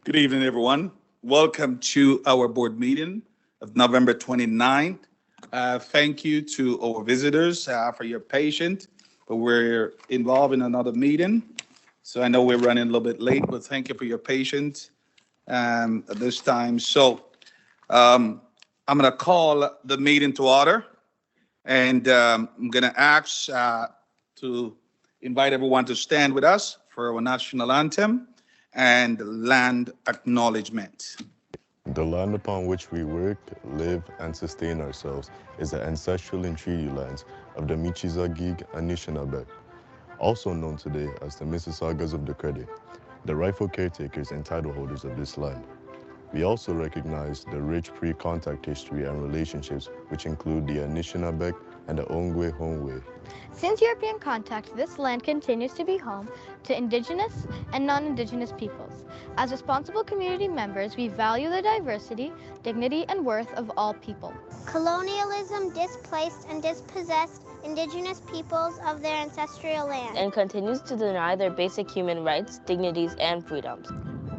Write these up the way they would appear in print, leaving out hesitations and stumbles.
Good evening, everyone. Welcome to our board meeting of November 29th. Thank you to our visitors for your patience, but we're involved in another meeting. So I know we're running a little bit late, but thank you for your patience at this time. So I'm going to call the meeting to order, and I'm going to ask to invite everyone to stand with us for our national anthem and land acknowledgement. The land upon which we work, live, and sustain ourselves is the ancestral and treaty lands of the Michizagig Anishinaabe, also known today as the Mississaugas of the Credit, the rightful caretakers and title holders of this land. We also recognize the rich pre-contact history and relationships which include the Anishinaabe and the Ongwe Hongwe. Since European contact, this land continues to be home to Indigenous and non-Indigenous peoples. As responsible community members, we value the diversity, dignity, and worth of all people. Colonialism displaced and dispossessed Indigenous peoples of their ancestral land and continues to deny their basic human rights, dignities, and freedoms.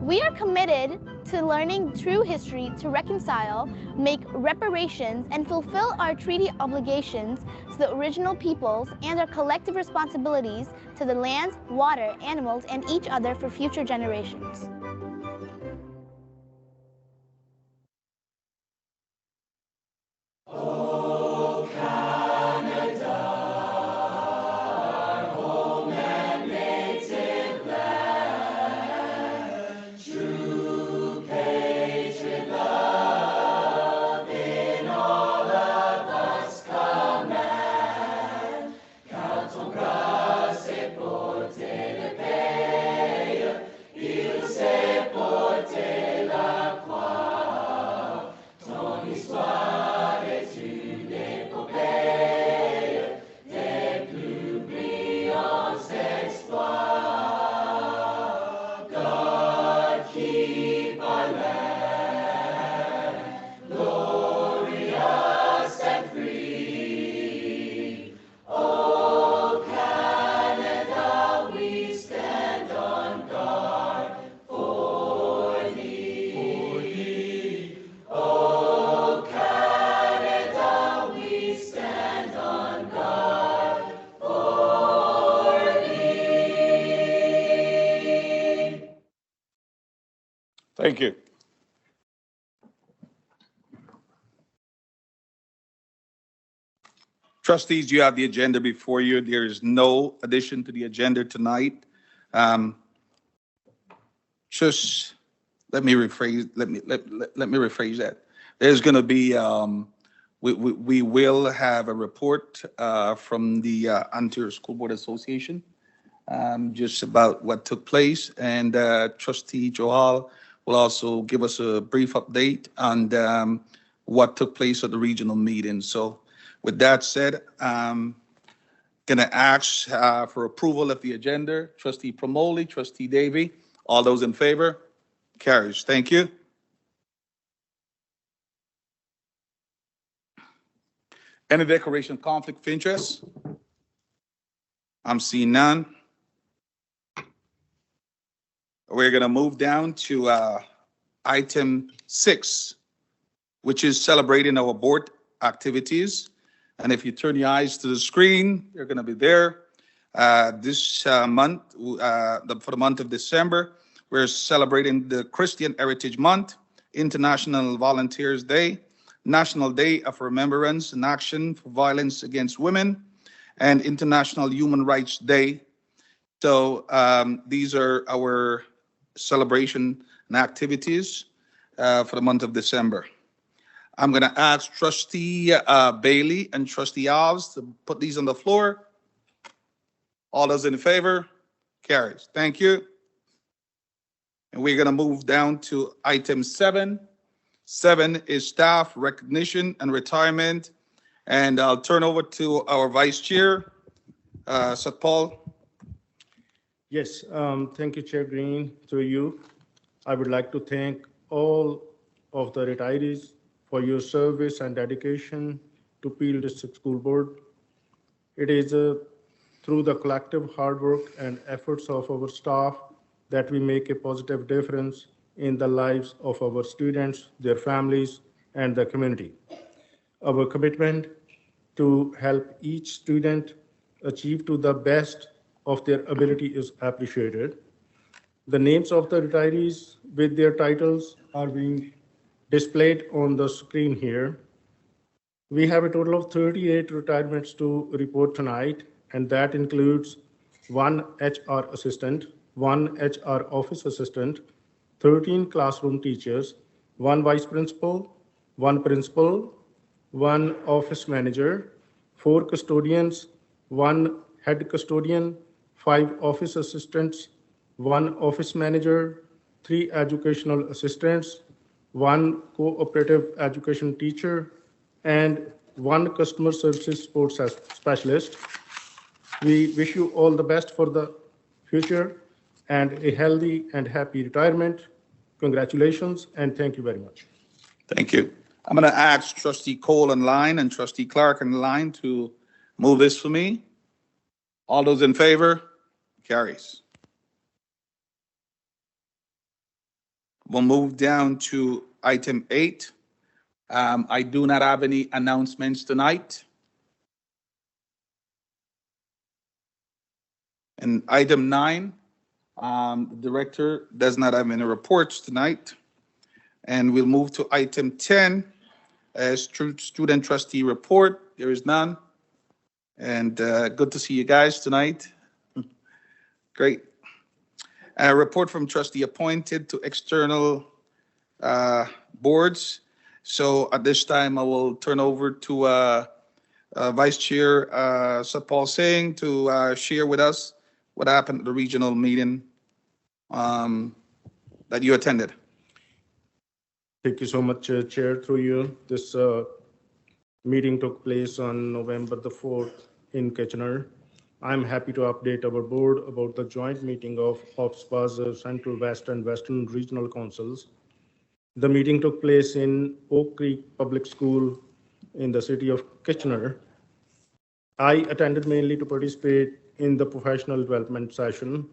We are committed to learning true history to reconcile, make reparations, and fulfill our treaty obligations to the original peoples and our collective responsibilities to the lands, water, animals, and each other for future generations. Thank you. Trustees, you have the agenda before you. There is no addition to the agenda tonight. Just let me rephrase. Let me rephrase that. There's going to be. We will have a report from the Ontario School Board Association, just about what took place, and Trustee Johal will also give us a brief update on what took place at the regional meeting. So with that said, I'm going to ask for approval of the agenda. Trustee Promoli, Trustee Davey, all those in favor? Carries. Thank you. Any declaration of conflict of interest? I'm seeing none. We're going to move down to item 6, which is celebrating our board activities. And if you turn your eyes to the screen, they're going to be there. This month, for the month of December, we're celebrating the Christian Heritage Month, International Volunteers Day, National Day of Remembrance and Action for Violence Against Women, and International Human Rights Day. So these are our celebration and activities for the month of December. I'm going to ask Trustee Bailey and Trustee Alves to put these on the floor. All those in favor? Carries. Thank you. And we're going to move down to item 7. 7 is staff recognition and retirement. And I'll turn over to our Vice Chair, Satpal. Yes, thank you, Chair Green. Through you, I would like to thank all of the retirees for your service and dedication to Peel District School Board. It is through the collective hard work and efforts of our staff that we make a positive difference in the lives of our students, their families, and the community. Our commitment to help each student achieve to the best of their ability is appreciated. The names of the retirees with their titles are being displayed on the screen here. We have a total of 38 retirements to report tonight, and that includes one HR assistant, one HR office assistant, 13 classroom teachers, one vice principal, one office manager, four custodians, one head custodian, five office assistants, one office manager, three educational assistants, one cooperative education teacher, and one customer services support specialist. We wish you all the best for the future and a healthy and happy retirement. Congratulations and thank you very much. Thank you. I'm going to ask Trustee Cole in line and Trustee Clark in line to move this for me. All those in favor? Carries. We'll move down to item 8. I do not have any announcements tonight. And item 9, the director does not have any reports tonight. And we'll move to item 10, as student trustee report. There is none. And good to see you guys tonight. Great. A report from trustee appointed to external boards. So at this time, I will turn over to Vice Chair Satpal Singh to share with us what happened at the regional meeting that you attended. Thank you so much, Chair, through you. This meeting took place on November the 4th in Kitchener. I'm happy to update our board about the joint meeting of OPSPA's Central West and Western Regional Councils. The meeting took place in Oak Creek Public School in the city of Kitchener. I attended mainly to participate in the professional development session.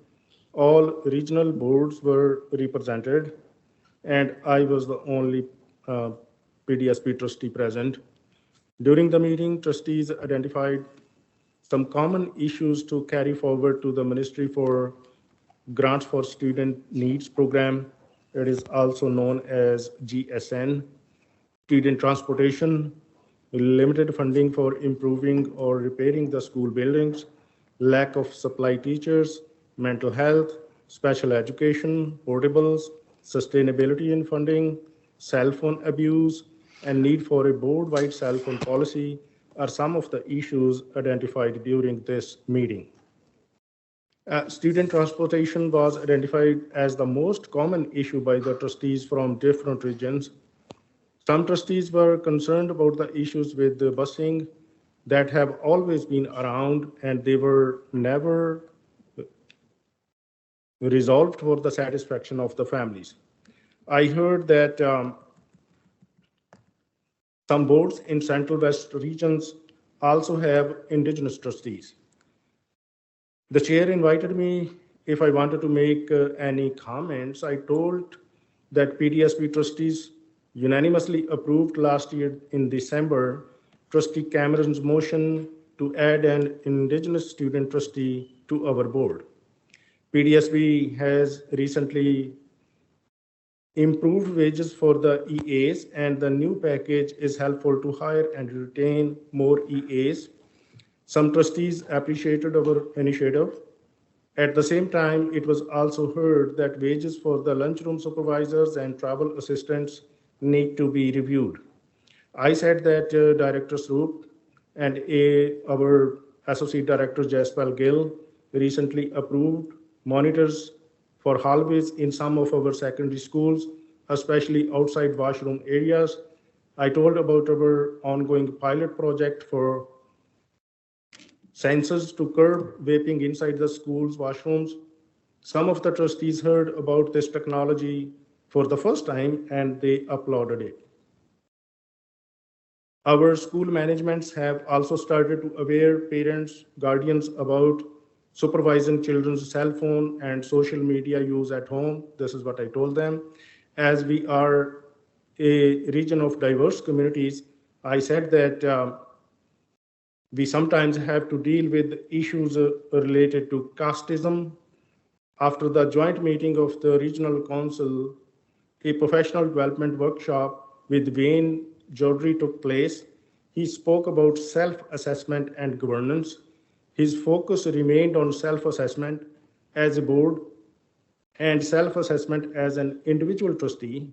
All regional boards were represented, and I was the only PDSP trustee present. During the meeting, trustees identified some common issues to carry forward to the Ministry for Grants for Student Needs Program. It is also known as GSN. Student transportation, limited funding for improving or repairing the school buildings, lack of supply teachers, mental health, special education, portables, sustainability in funding, cell phone abuse, and need for a board-wide cell phone policy are some of the issues identified during this meeting. Student transportation was identified as the most common issue by the trustees from different regions. Some trustees were concerned about the issues with the busing that have always been around, and they were never resolved for the satisfaction of the families. I heard that some boards in Central West regions also have Indigenous trustees. The chair invited me if I wanted to make any comments. I told that PDSP trustees unanimously approved last year in December Trustee Cameron's motion to add an Indigenous student trustee to our board. PDSP has recently improved wages for the EAs, and the new package is helpful to hire and retain more EAs. Some trustees appreciated our initiative. At the same time, it was also heard that wages for the lunchroom supervisors and travel assistants need to be reviewed. I said that Director Swoop and our Associate Director Jaspal Gill recently approved monitors for hallways in some of our secondary schools, especially outside washroom areas. I told about our ongoing pilot project for sensors to curb vaping inside the school's washrooms. Some of the trustees heard about this technology for the first time and they applauded it. Our school managements have also started to aware parents, guardians about supervising children's cell phone and social media use at home. This is what I told them. As we are a region of diverse communities, I said that we sometimes have to deal with issues related to casteism. After the joint meeting of the regional council, a professional development workshop with Wayne Jodry took place. He spoke about self-assessment and governance. His focus remained on self-assessment as a board and self-assessment as an individual trustee.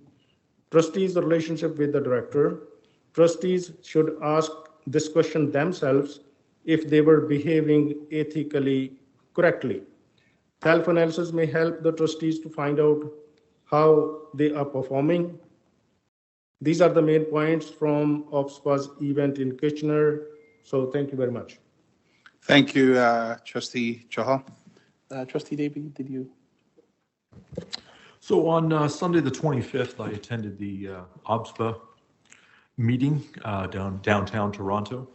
Trustees' relationship with the director. Trustees should ask this question themselves if they were behaving ethically correctly. Self-analysis may help the trustees to find out how they are performing. These are the main points from OPSPA's event in Kitchener. So thank you very much. Thank you, Trustee Chahal. Trustee Davey, did you? So on Sunday, the 25th, I attended the OBSPA meeting downtown Toronto.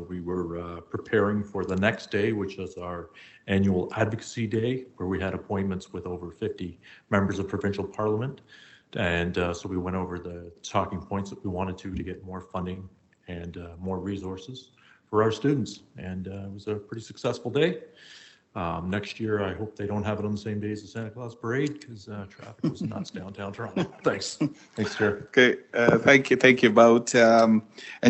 We were preparing for the next day, which is our annual Advocacy Day, where we had appointments with over 50 members of provincial parliament. And so we went over the talking points that we wanted to get more funding and more resources for our students. And it was a pretty successful day. Next year, I hope they don't have it on the same day as the Santa Claus Parade, because traffic was nuts downtown Toronto. Thanks. Thanks, Chair. Okay, thank you both. And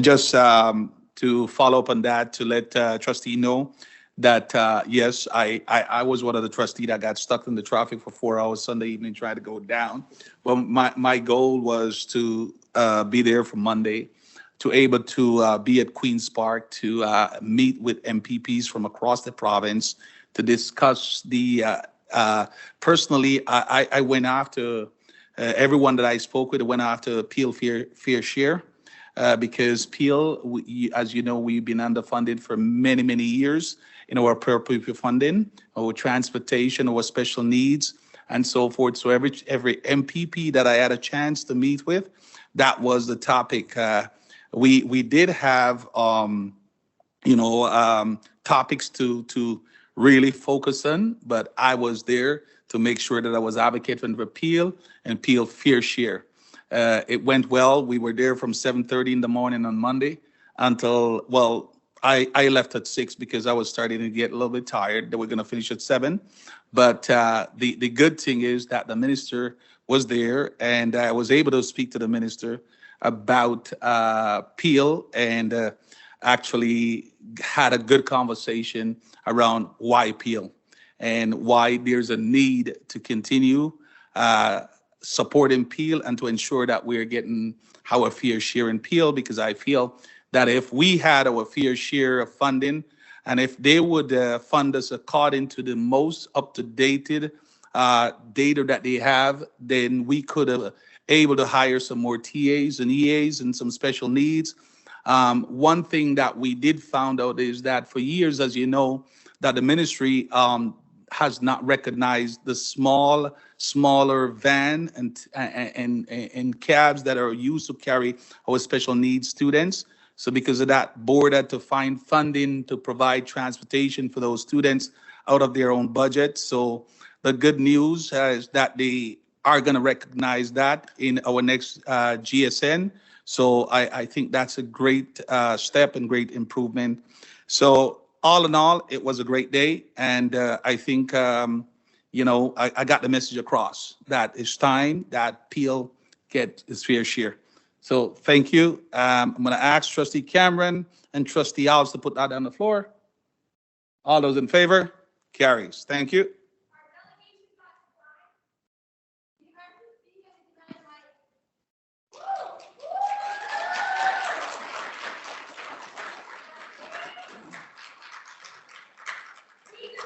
just to follow up on that, to let trustee know that yes, I was one of the trustees that got stuck in the traffic for 4 hours Sunday evening trying to go down. Well, my goal was to be there for Monday, to able to be at Queen's Park, to meet with MPPs from across the province, to discuss the, personally, I went after everyone that I spoke with, went after Peel Fair Share, because Peel, as you know, we've been underfunded for many, many years in our per pupil funding, our transportation, our special needs, and so forth. So every MPP that I had a chance to meet with, that was the topic. We did have, topics to really focus on, but I was there to make sure that I was advocating for Peel and Peel Fair Share. It went well. We were there from 7:30 in the morning on Monday until, well, I left at 6 because I was starting to get a little bit tired. They were going to finish at 7. But the good thing is that the minister was there, and I was able to speak to the minister about Peel, and actually had a good conversation around why Peel and why there's a need to continue supporting Peel and to ensure that we're getting our fair share in Peel, because I feel that if we had our fair share of funding, and if they would fund us according to the most up-to-date data that they have, then we could have able to hire some more TAs and EAs and some special needs. One thing that we did found out is that for years, as you know, that the ministry has not recognized the smaller van and cabs that are used to carry our special needs students. So because of that, board had to find funding to provide transportation for those students out of their own budget. So the good news is that they are going to recognize that in our next GSN. So I think that's a great step and great improvement. So all in all, it was a great day. And I think, I got the message across that it's time that Peel get his fair share. So thank you. I'm going to ask Trustee Cameron and Trustee Alves to put that on the floor. All those in favor? Carries. Thank you.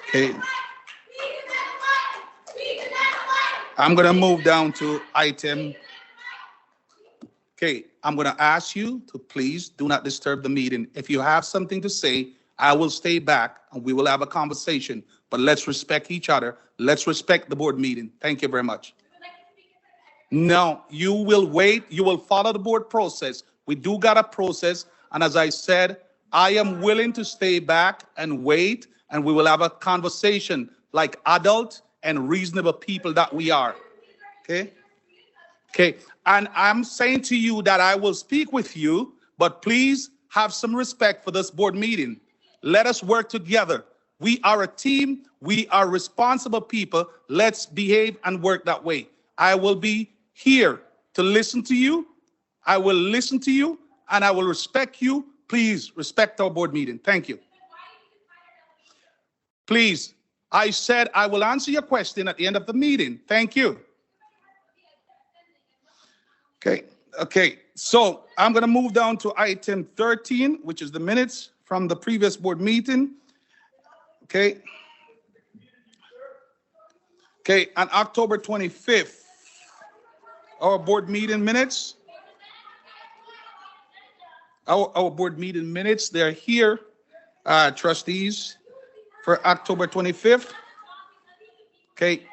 Okay. I'm going to move down to item. Okay, I'm going to ask you to please do not disturb the meeting. If you have something to say, I will stay back and we will have a conversation. But let's respect each other. Let's respect the board meeting. Thank you very much. No, you will wait. You will follow the board process. We do got a process. And as I said, I am willing to stay back and wait and we will have a conversation like adult and reasonable people that we are. Okay? Okay. And I'm saying to you that I will speak with you, but please have some respect for this board meeting. Let us work together. We are a team. We are responsible people. Let's behave and work that way. I will be here to listen to you. I will listen to you and I will respect you. Please respect our board meeting. Thank you. Please, I said I will answer your question at the end of the meeting. Thank you. Okay, okay. So I'm going to move down to item 13, which is the minutes from the previous board meeting. Okay. Okay, on October 25th, our board meeting minutes. Our board meeting minutes, they're here, trustees, for October 25th. Okay.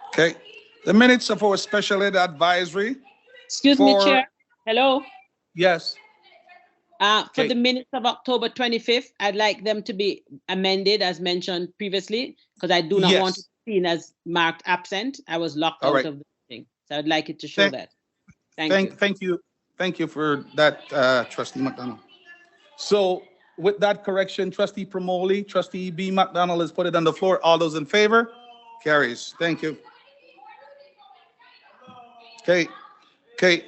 Okay. The minutes of our special ed advisory. Excuse me, Chair. Hello. Yes. For the minutes of October 25th, I'd like them to be amended as mentioned previously, because I do not want to be seen as marked absent. I was locked out of the meeting. So I'd like it to show that. Thank you. Thank you for that, Trustee McDonald. So with that correction, Trustee Promoli, Trustee B. McDonald has put it on the floor. All those in favor? Carries. Thank you. Okay. Okay.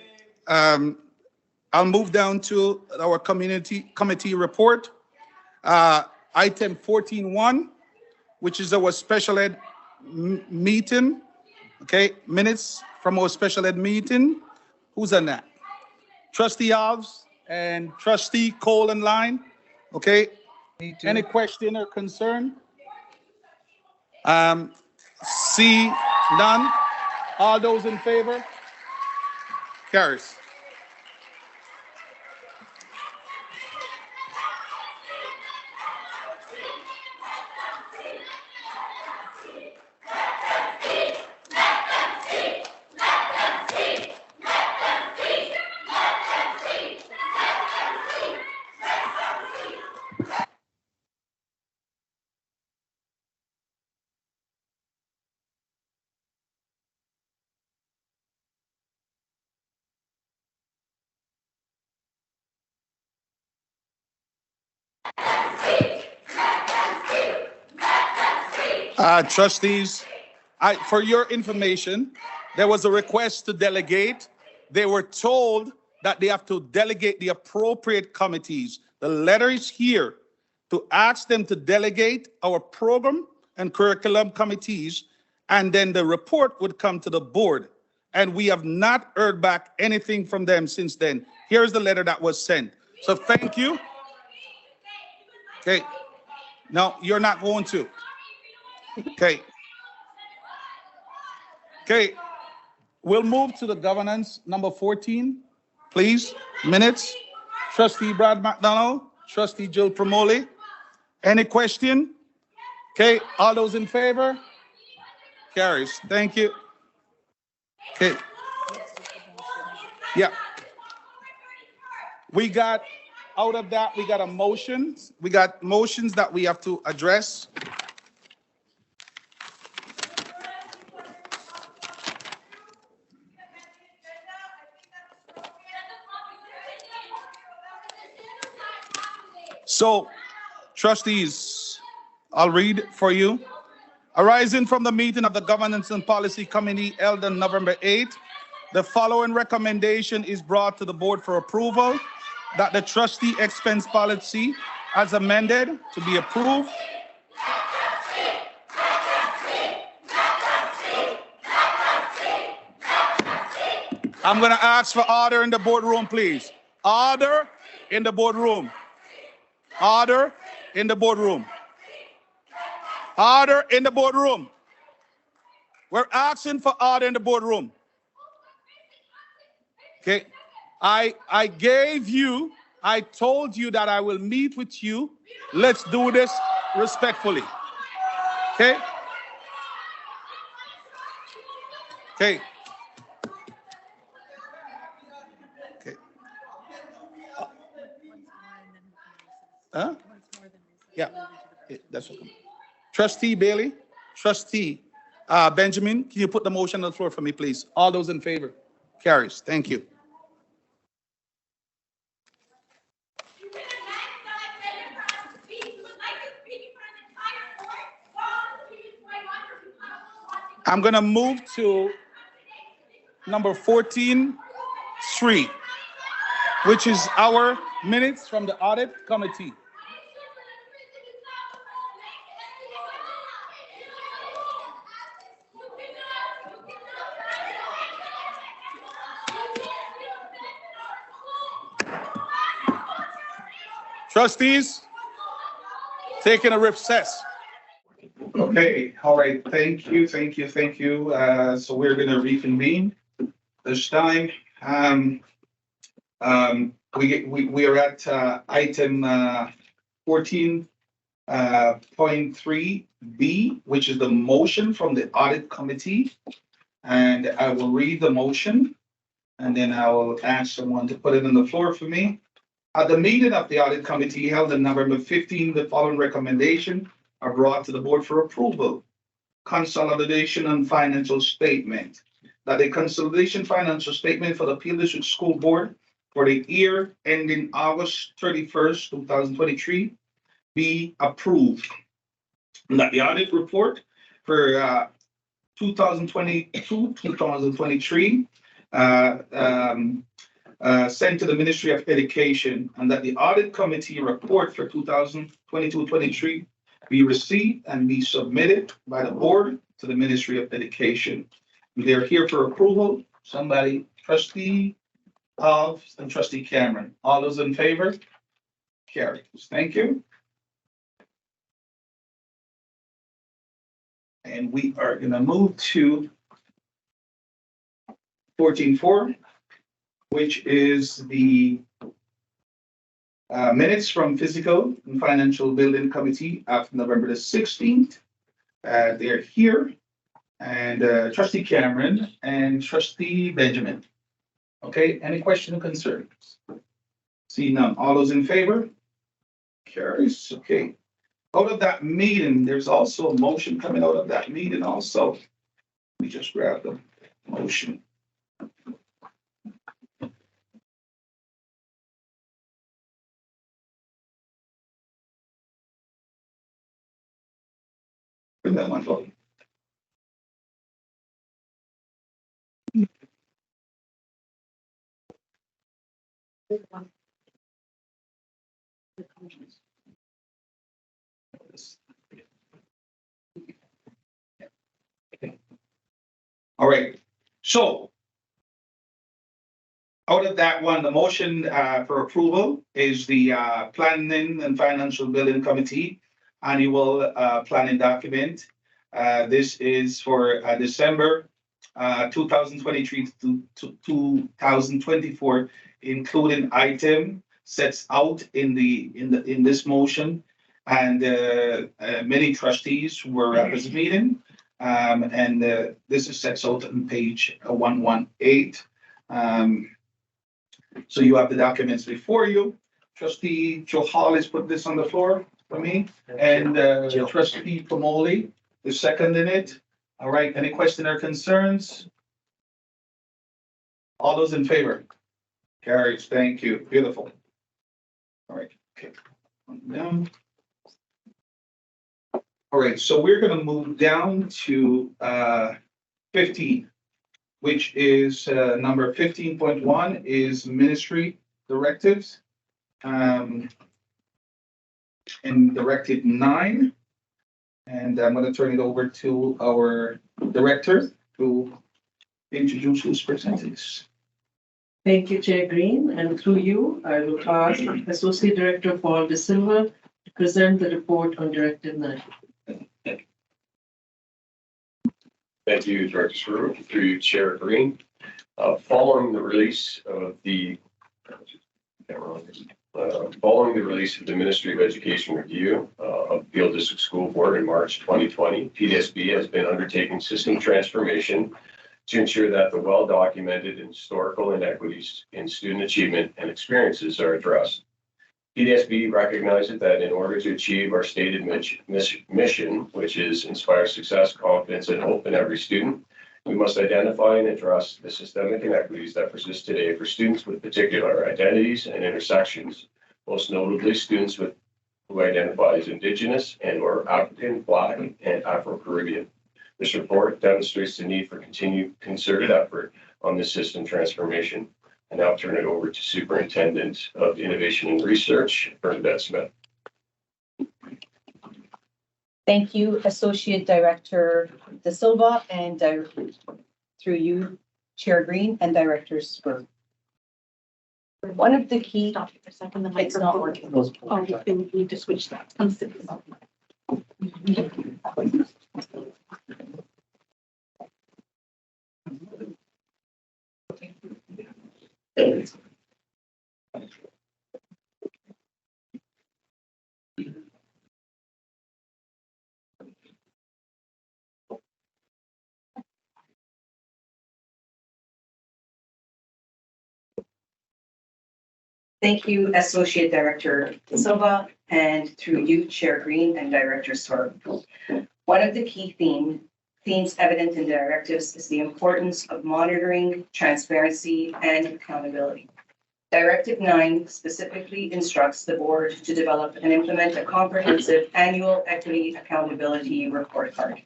I'll move down to our committee report. Item 14.1, which is our special ed meeting. Okay, minutes from our special ed meeting. Who's on that? Trustee Alves and Trustee Cole in line. Okay. Any question or concern? See none. All those in favor? Carries. Trustees, for your information, there was a request to delegate. They were told that they have to delegate the appropriate committees. The letter is here to ask them to delegate our program and curriculum committees, and then the report would come to the board. And we have not heard back anything from them since then. Here's the letter that was sent. So thank you. Okay. No, you're not going to. Okay. Okay. We'll move to the governance, number 14, please. Minutes. Trustee Brad McDonald, Trustee Jill Promoli. Any question? Okay. All those in favor? Carries. Thank you. Okay. Yeah. We got, out of that, we got a motion. We got motions that we have to address. So, trustees, I'll read for you. Arising from the meeting of the Governance and Policy Committee held on November 8th, the following recommendation is brought to the board for approval: that the trustee expense policy as amended to be approved. I'm going to ask for order in the boardroom, please. Order in the boardroom. Order in the boardroom. Order in the boardroom. We're asking for order in the boardroom. Okay. I told you that I will meet with you. Let's do this respectfully. Okay? Okay. Okay. Huh? Yeah. That's okay. Trustee Bailey, Trustee Benjamin, can you put the motion on the floor for me, please? All those in favor? Carries. Thank you. I'm going to move to number 14.3, which is our minutes from the audit committee. Trustees, taking a recess. Okay, all right, thank you. So we're going to reconvene this time. We are at item 14.3B, which is the motion from the audit committee. And I will read the motion, and then I will ask someone to put it on the floor for me. At the meeting of the audit committee held on November 15, the following recommendation are brought to the board for approval. Consolidation and financial statement. That the consolidation financial statement for the Peel District School Board for the year ending August 31st, 2023 be approved. And that the audit report for 2022-2023 sent to the Ministry of Education, and that the audit committee report for 2022-23 be received and be submitted by the board to the Ministry of Education. They're here for approval. Somebody, Trustee Hobbs and Trustee Cameron. All those in favor? Carries. Thank you. And we are going to move to 14.4, which is the minutes from Physical and Financial Building Committee of November the 16th. They're here. And Trustee Cameron and Trustee Benjamin. Okay, any questions or concerns? See none. All those in favor? Carries. Okay. Out of that meeting, there's also a motion coming out of that meeting also. Let me just grab the motion. Bring that one up. All right, so out of that one, the motion for approval is the Planning and Financial Building Committee annual planning document. This is for December 2023 to 2024, including item sets out in this motion, and many trustees were at this meeting, and this is set out on page 118. So you have the documents before you. Trustee Joe Hall has put this on the floor for me, and Trustee Pomoli is seconding it. All right, any question or concerns? All those in favor? Carries. Thank you. Beautiful. All right. Okay. Down. All right. So we're going to move down to 15, which is number 15.1 is ministry directives. And Directive 9. And I'm going to turn it over to our director to introduce who's presenting this. Thank you, Chair Green, and through you, I will ask Associate Director Paul De Silva to present the report on Directive 9. Thank you, Director Sru, through you, Chair Green. Following the release of the Ministry of Education review of Peel District School Board in March 2020, PDSB has been undertaking system transformation to ensure that the well-documented historical inequities in student achievement and experiences are addressed. PDSB recognizes that in order to achieve our stated mission, which is inspire success, confidence, and hope in every student, we must identify and address the systemic inequities that persist today for students with particular identities and intersections, most notably students who identify as Indigenous and/or African, Black, and Afro-Caribbean. This report demonstrates the need for continued concerted effort on this system transformation. I now turn it over to Superintendent of Innovation and Research, Bernadette Smith. Thank you, Associate Director De Silva, and through you, Chair Green and Director Spur. One of the key. Stop it for a second. The mic's not working. Oh, then you need to switch that. Thank you, Associate Director Silva, and through you, Chair Green and Director Swerve. One of the key themes evident in the directives is the importance of monitoring, transparency, and accountability. Directive 9 specifically instructs the board to develop and implement a comprehensive annual equity accountability report card.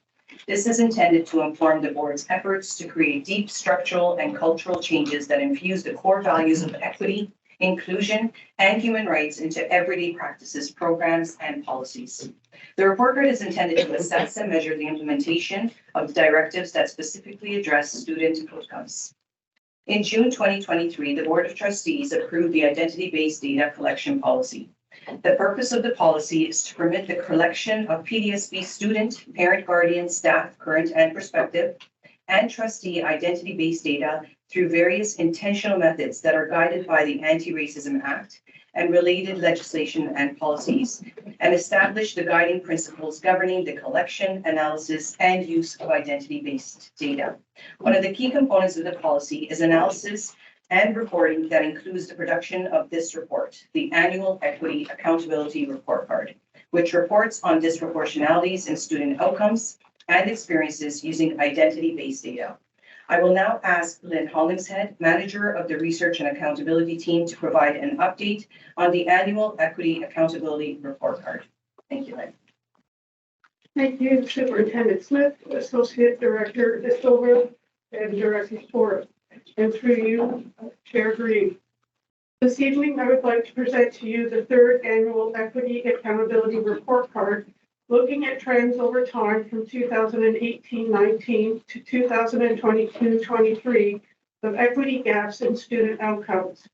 This is intended to inform the board's efforts to create deep structural and cultural changes that infuse the core values of equity, inclusion, and human rights into everyday practices, programs, and policies. The report card is intended to assess and measure the implementation of the directives that specifically address student outcomes. In June 2023, the Board of Trustees approved the identity-based data collection policy. The purpose of the policy is to permit the collection of PDSB student, parent, guardian, staff, current and prospective, and trustee identity-based data through various intentional methods that are guided by the Anti-Racism Act and related legislation and policies, and establish the guiding principles governing the collection, analysis, and use of identity-based data. One of the key components of the policy is analysis and reporting that includes the production of this report, the Annual Equity Accountability Report Card, which reports on disproportionalities in student outcomes and experiences using identity-based data. I will now ask Lynn Hollingshead, Manager of the Research and Accountability Team, to provide an update on the Annual Equity Accountability Report Card. Thank you, Lynn. Thank you, Superintendent Smith, Associate Director De Silva, and Director Sport, and through you, Chair Green. This evening, I would like to present to you the third Annual Equity Accountability Report Card, looking at trends over time from 2018-19 to 2022-23 of equity gaps in student outcomes.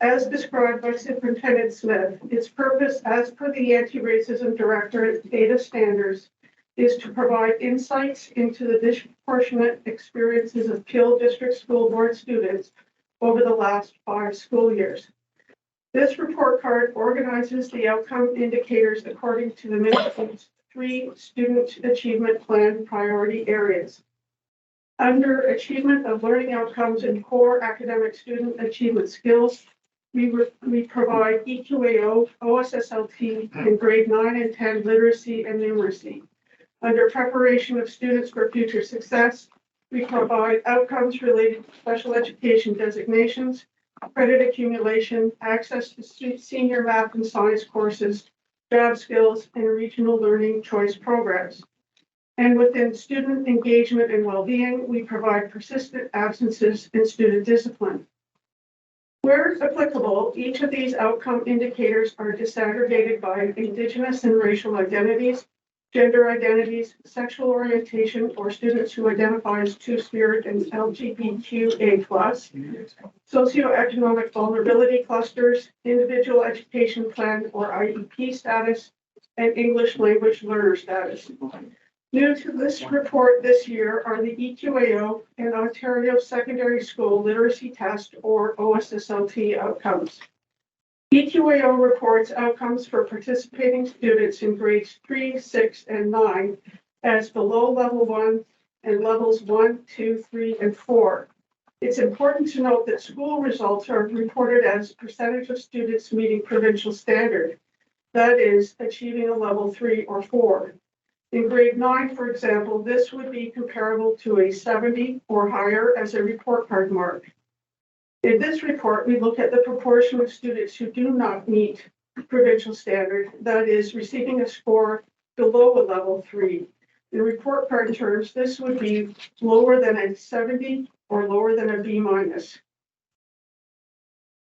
As described by Superintendent Smith, its purpose, as per the Anti-Racism Directorate data standards, is to provide insights into the disproportionate experiences of Peel District School Board students over the last 5 school years. This report card organizes the outcome indicators according to the Minister's 3 Student Achievement Plan priority areas. Under Achievement of Learning Outcomes and Core Academic Student Achievement Skills, we provide EQAO, OSSLT, and grade 9 and 10 literacy and numeracy. Under Preparation of Students for Future Success, we provide outcomes related to special education designations, credit accumulation, access to senior math and science courses, job skills, and regional learning choice programs. And within student engagement and well-being, we provide persistent absences and student discipline. Where applicable, each of these outcome indicators are disaggregated by Indigenous and racial identities, gender identities, sexual orientation, or students who identify as Two-Spirit and LGBTQA+, socioeconomic vulnerability clusters, individual education plan or IEP status, and English language learner status. New to this report this year are the EQAO and Ontario Secondary School Literacy Test or OSSLT outcomes. EQAO reports outcomes for participating students in grades 3, 6, and 9 as below level 1 and levels 1, 2, 3, and 4. It's important to note that school results are reported as percentage of students meeting provincial standard, that is, achieving a level 3 or 4. In grade 9, for example, this would be comparable to a 70 or higher as a report card mark. In this report, we look at the proportion of students who do not meet provincial standard, that is, receiving a score below a level 3. In report card terms, this would be lower than a 70 or lower than a B-.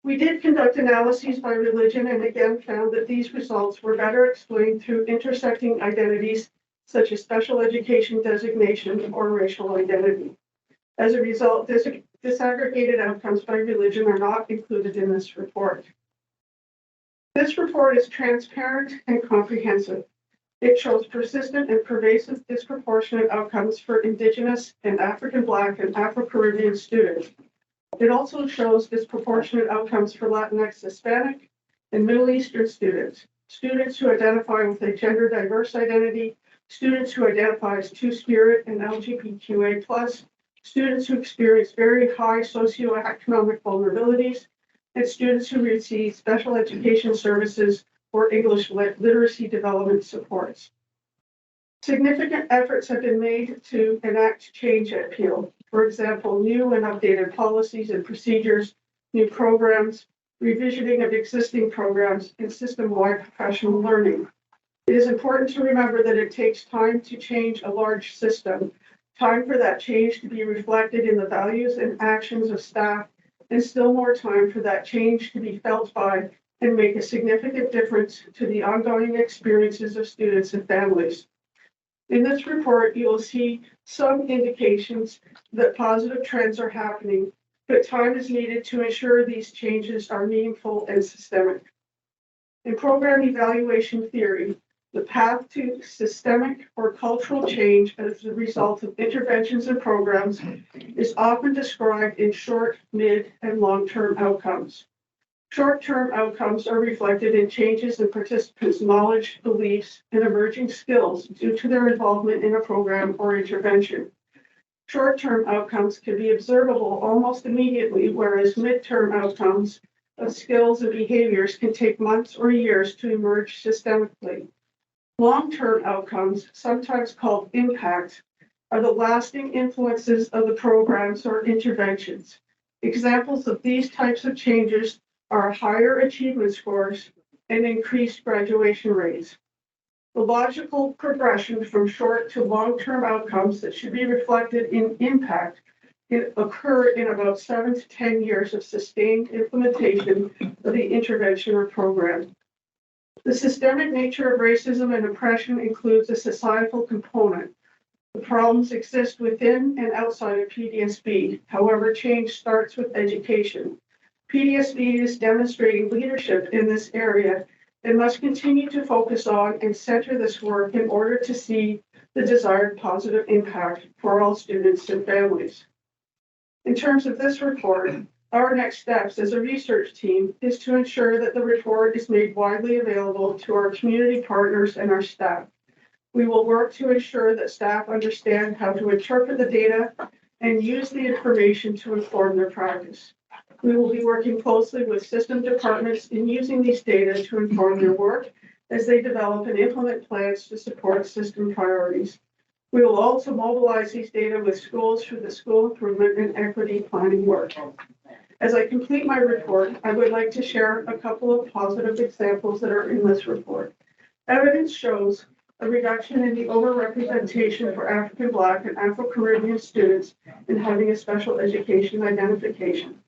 We did conduct analyses by religion and again found that these results were better explained through intersecting identities such as special education designation or racial identity. As a result, disaggregated outcomes by religion are not included in this report. This report is transparent and comprehensive. It shows persistent and pervasive disproportionate outcomes for Indigenous and African Black and Afro-Caribbean students. It also shows disproportionate outcomes for Latinx, Hispanic, and Middle Eastern students, students who identify with a gender diverse identity, students who identify as Two-Spirit and LGBTQA+, students who experience very high socioeconomic vulnerabilities, and students who receive special education services or English literacy development supports. Significant efforts have been made to enact change at Peel. For example, new and updated policies and procedures, new programs, revisioning of existing programs, and system-wide professional learning. It is important to remember that it takes time to change a large system, time for that change to be reflected in the values and actions of staff, and still more time for that change to be felt by and make a significant difference to the ongoing experiences of students and families. In this report, you will see some indications that positive trends are happening, but time is needed to ensure these changes are meaningful and systemic. In program evaluation theory, the path to systemic or cultural change as a result of interventions and programs is often described in short, mid, and long-term outcomes. Short-term outcomes are reflected in changes in participants' knowledge, beliefs, and emerging skills due to their involvement in a program or intervention. Short-term outcomes can be observable almost immediately, whereas mid-term outcomes of skills and behaviors can take months or years to emerge systemically. Long-term outcomes, sometimes called impact, are the lasting influences of the programs or interventions. Examples of these types of changes are higher achievement scores and increased graduation rates. The logical progression from short to long-term outcomes that should be reflected in impact occur in about 7 to 10 years of sustained implementation of the intervention or program. The systemic nature of racism and oppression includes a societal component. The problems exist within and outside of PDSB. However, change starts with education. PDSB is demonstrating leadership in this area and must continue to focus on and center this work in order to see the desired positive impact for all students and families. In terms of this report, our next steps as a research team is to ensure that the report is made widely available to our community partners and our staff. We will work to ensure that staff understand how to interpret the data and use the information to inform their practice. We will be working closely with system departments in using these data to inform their work as they develop and implement plans to support system priorities. We will also mobilize these data with schools through the school improvement and equity planning work. As I complete my report, I would like to share a couple of positive examples that are in this report. Evidence shows a reduction in the overrepresentation for African Black and Afro-Caribbean students in having a special education identification.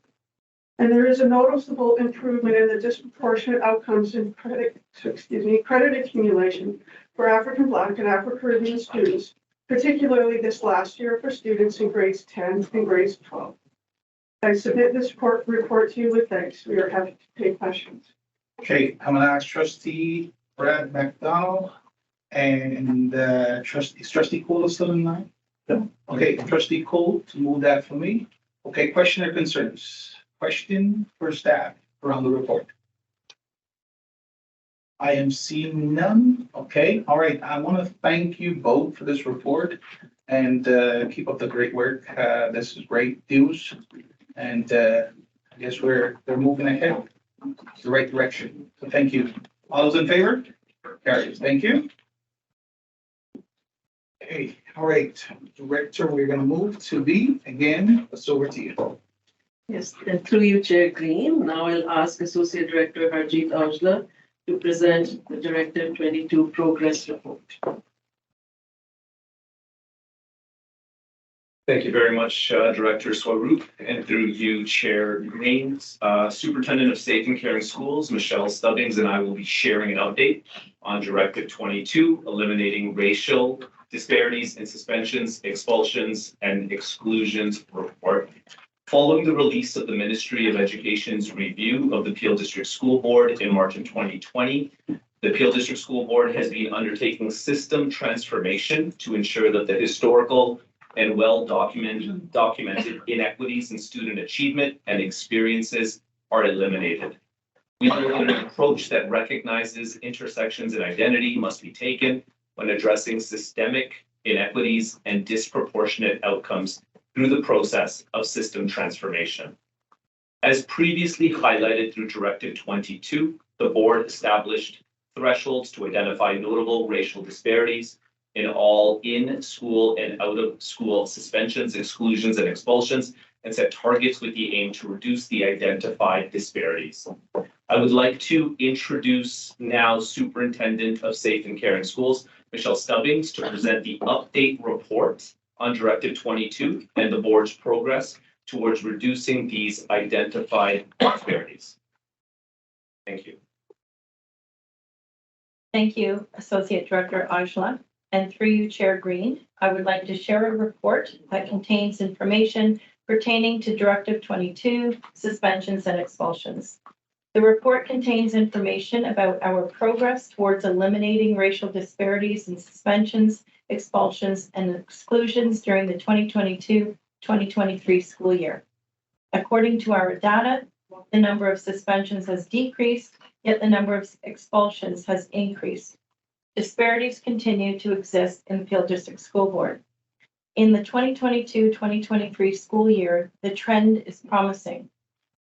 And there is a noticeable improvement in the disproportionate outcomes in credit accumulation for African Black and Afro-Caribbean students, particularly this last year for students in grades 10 and grades 12. I submit this report to you with thanks. We are happy to take questions. Okay, I'm gonna ask Trustee Brad McDonald and Trustee Cole is still in line? No. Okay, Trustee Cole to move that for me. Okay, question or concerns? Question for staff around the report? I am seeing none. Okay, all right. I want to thank you both for this report and keep up the great work. This is great news. And I guess they're moving ahead the right direction. So thank you. All those in favor? Carries. Thank you. Okay, all right, Director, we're gonna move to B again. It's over to you. Yes, and through you, Chair Green, now I'll ask Associate Director Harjeet Aujla to present the Directive 22 Progress Report. Thank you very much, Director Swaroop, and through you, Chair Green. Superintendent of Safe and Caring Schools, Michelle Stubbings, and I will be sharing an update on Directive 22, eliminating racial disparities in suspensions, expulsions, and exclusions report. Following the release of the Ministry of Education's review of the Peel District School Board in March of 2020, the Peel District School Board has been undertaking system transformation to ensure that the historical and well-documented inequities in student achievement and experiences are eliminated. We believe an approach that recognizes intersections in identity must be taken when addressing systemic inequities and disproportionate outcomes through the process of system transformation. As previously highlighted through Directive 22, the board established thresholds to identify notable racial disparities in all in-school and out-of-school suspensions, exclusions, and expulsions, and set targets with the aim to reduce the identified disparities. I would like to introduce now Superintendent of Safe and Caring Schools, Michelle Stubbings, to present the update report on Directive 22 and the board's progress towards reducing these identified disparities. Thank you. Thank you, Associate Director Aujla. And through you, Chair Green, I would like to share a report that contains information pertaining to Directive 22, suspensions and expulsions. The report contains information about our progress towards eliminating racial disparities in suspensions, expulsions, and exclusions during the 2022-2023 school year. According to our data, the number of suspensions has decreased, yet the number of expulsions has increased. Disparities continue to exist in the Peel District School Board. In the 2022-2023 school year, the trend is promising.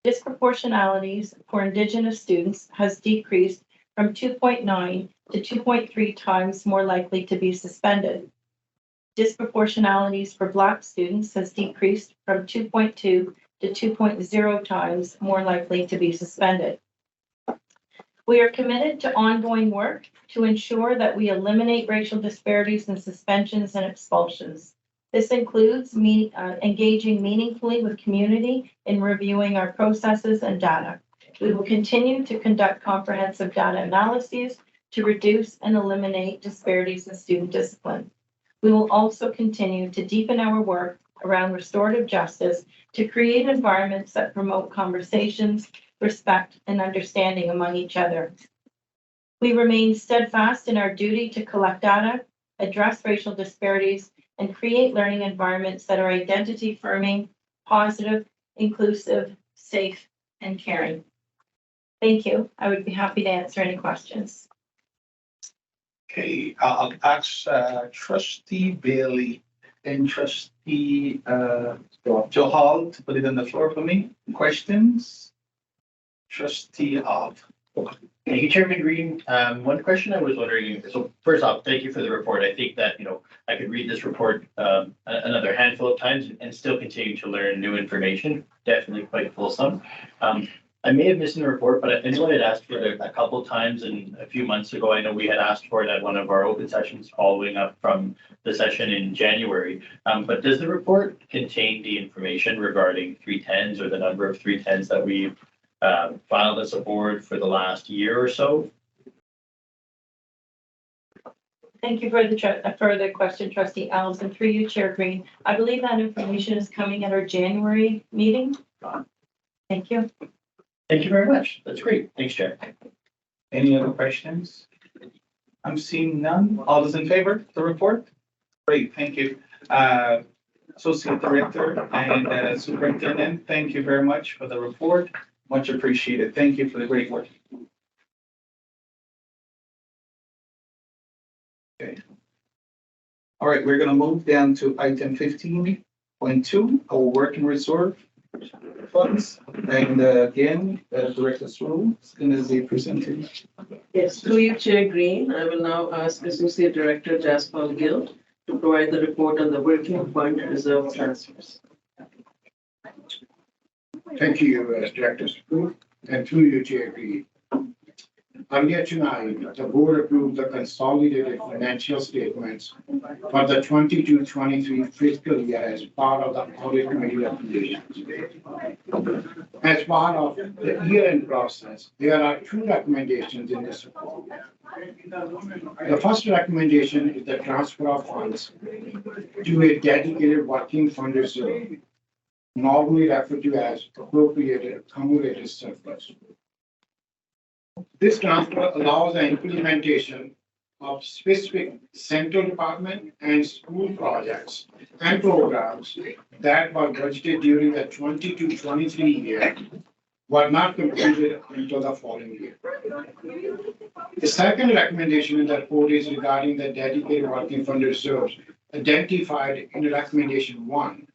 Disproportionalities for Indigenous students has decreased from 2.9 to 2.3 times more likely to be suspended. Disproportionalities for Black students has decreased from 2.2 to 2.0 times more likely to be suspended. We are committed to ongoing work to ensure that we eliminate racial disparities in suspensions and expulsions. This includes engaging meaningfully with community in reviewing our processes and data. We will continue to conduct comprehensive data analyses to reduce and eliminate disparities in student discipline. We will also continue to deepen our work around restorative justice to create environments that promote conversations, respect, and understanding among each other. We remain steadfast in our duty to collect data, address racial disparities, and create learning environments that are identity affirming, positive, inclusive, safe, and caring. Thank you. I would be happy to answer any questions. Okay, I'll ask Trustee Bailey and Trustee Johal to put it on the floor for me. Questions? Trustee Of. Thank you, Chairman Green. One question I was wondering, so first off, thank you for the report. I think that, I could read this report another handful of times and still continue to learn new information. Definitely quite fulsome. I may have missed in the report, but I know I had asked for it a couple of times, and a few months ago, I know we had asked for it at one of our open sessions following up from the session in January. But does the report contain the information regarding 310s or the number of 310s that we've filed as a board for the last year or so? Thank you for the question, Trustee Alves, and through you, Chair Green. I believe that information is coming at our January meeting. Thank you. Thank you very much. That's great. Thanks, Chair. Any other questions? I'm seeing none. All those in favor of the report? Great, thank you. Associate Director and Superintendent, thank you very much for the report. Much appreciated. Thank you for the great work. Okay. All right, we're going to move down to item 15.2, our working reserve funds. And again, Director Swirl is going to be presenting. Yes, through you, Chair Green, I will now ask Associate Director Jasper Gill to provide the report on the working fund reserve transfers. Thank you, Director Swirl, and through you, Chair Green. Earlier tonight, the board approved the consolidated financial statements for the 22-23 fiscal year as part of the audit committee recommendations. As part of the year-end process, there are two recommendations in this report. The first recommendation is the transfer of funds to a dedicated working fund reserve, normally referred to as appropriated accumulated surplus. This transfer allows the implementation of specific central department and school projects and programs that were budgeted during the 22-23 year were not completed until the following year. The second recommendation in the report is regarding the dedicated working fund reserves identified in recommendation 1.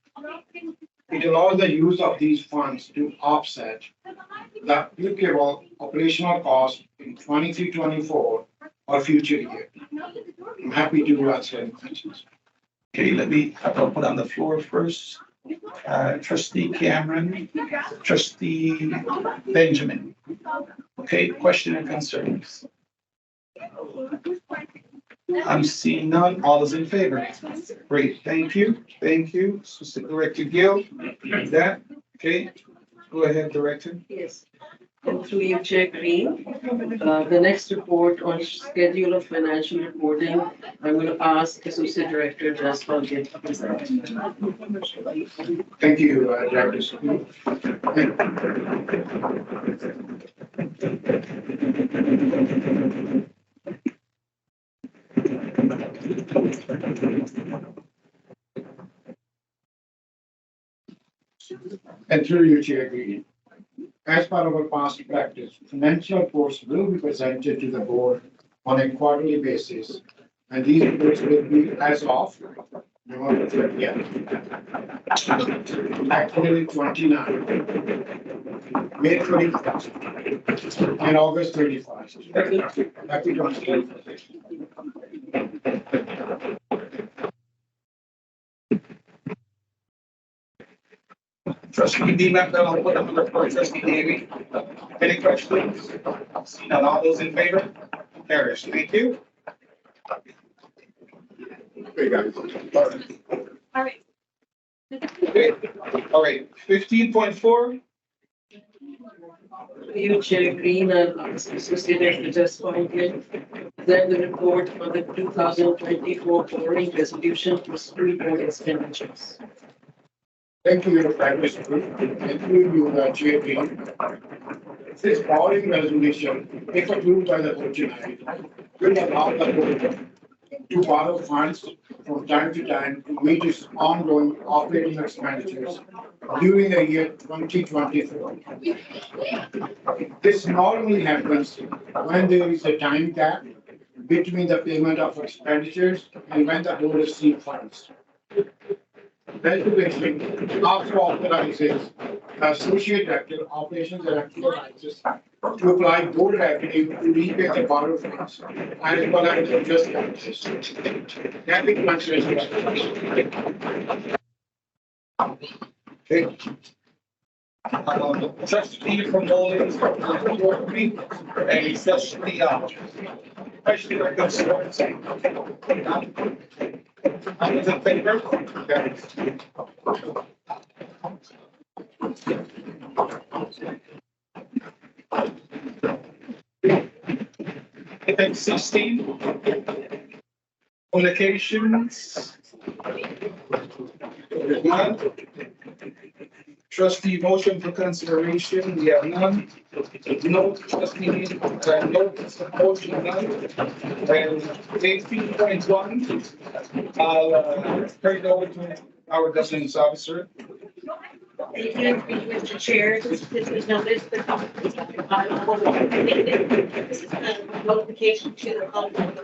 It allows the use of these funds to offset the applicable operational costs in 23-24 or future year. I'm happy to answer any questions. Okay, let me put on the floor first. Trustee Cameron, Trustee Benjamin. Okay, question and concerns. I'm seeing none. All those in favor? Great, thank you. Thank you. Assistant Director Gill. That, okay. Go ahead, Director. Yes. And through you, Chair Green, the next report on schedule of financial reporting, I'm going to ask Associate Director Jasper Gill to present. Thank you, Director. And through you, Chair Green. As part of our past practice, financial reports will be presented to the board on a quarterly basis, and these reports will be as of November 30th, April 29th, May 21st, and August 31st. Happy 21st. Trustee Beeman, then I'll put them on the floor. Trustee Davey. Any questions? None. All those in favor? Carries. Thank you. All right. Okay. All right. 15.4. You, Chair Green, and Associate Director Jasper Gill, then the report on the 2024 borrowing resolution for school board expenditures. Thank you, Practice Group. Thank you, Chair Green. This borrowing resolution, if approved by the board tonight, will allow the board to borrow funds from time to time to meet its ongoing operating expenditures during the year 2024. This normally happens when there is a time gap between the payment of expenditures and when the board receives funds. Resolution also authorizes the Associate Director, Operations and Enterprises to apply board revenue to repay the borrowed funds as well as the interest taxes. Happy consideration. Okay. Trustee from Bowling's and Trustee question or concerns. All those in favor? Item 16. Communications. None. Trustee motion for consideration, we have none. No trustee, no motion, none. And 18.1, I'll turn it over to our governance officer. Thank you, Mr. Chair. This is notice the this is the notification to the public.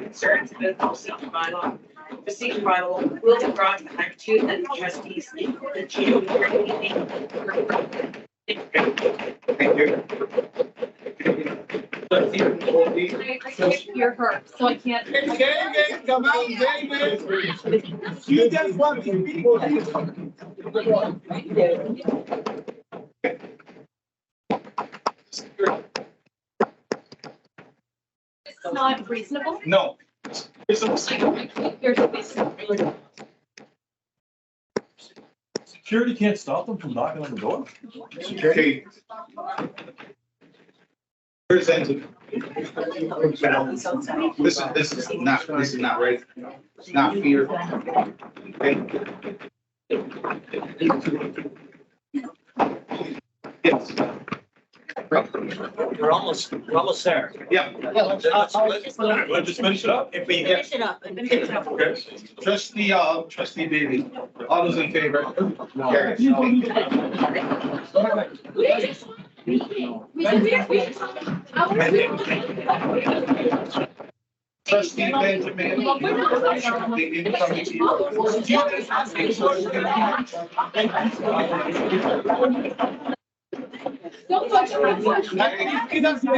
Concerns with also bylaw. Procedure bylaw will be brought back to the trustees in the January meeting. Thank you. You're hurt, so I can't. David, come on, David. You just want to be. It's not reasonable. No. Security can't stop them from knocking on the door? Security. Presented. This is not right. It's not fear. Okay. Yes. We're almost there. Yeah. Let's just finish it up. If we Finish it up. Finish it up. Okay. Trustee Daly, all those in favor? Carries. Trustee Benjamin. Don't touch it. Trustee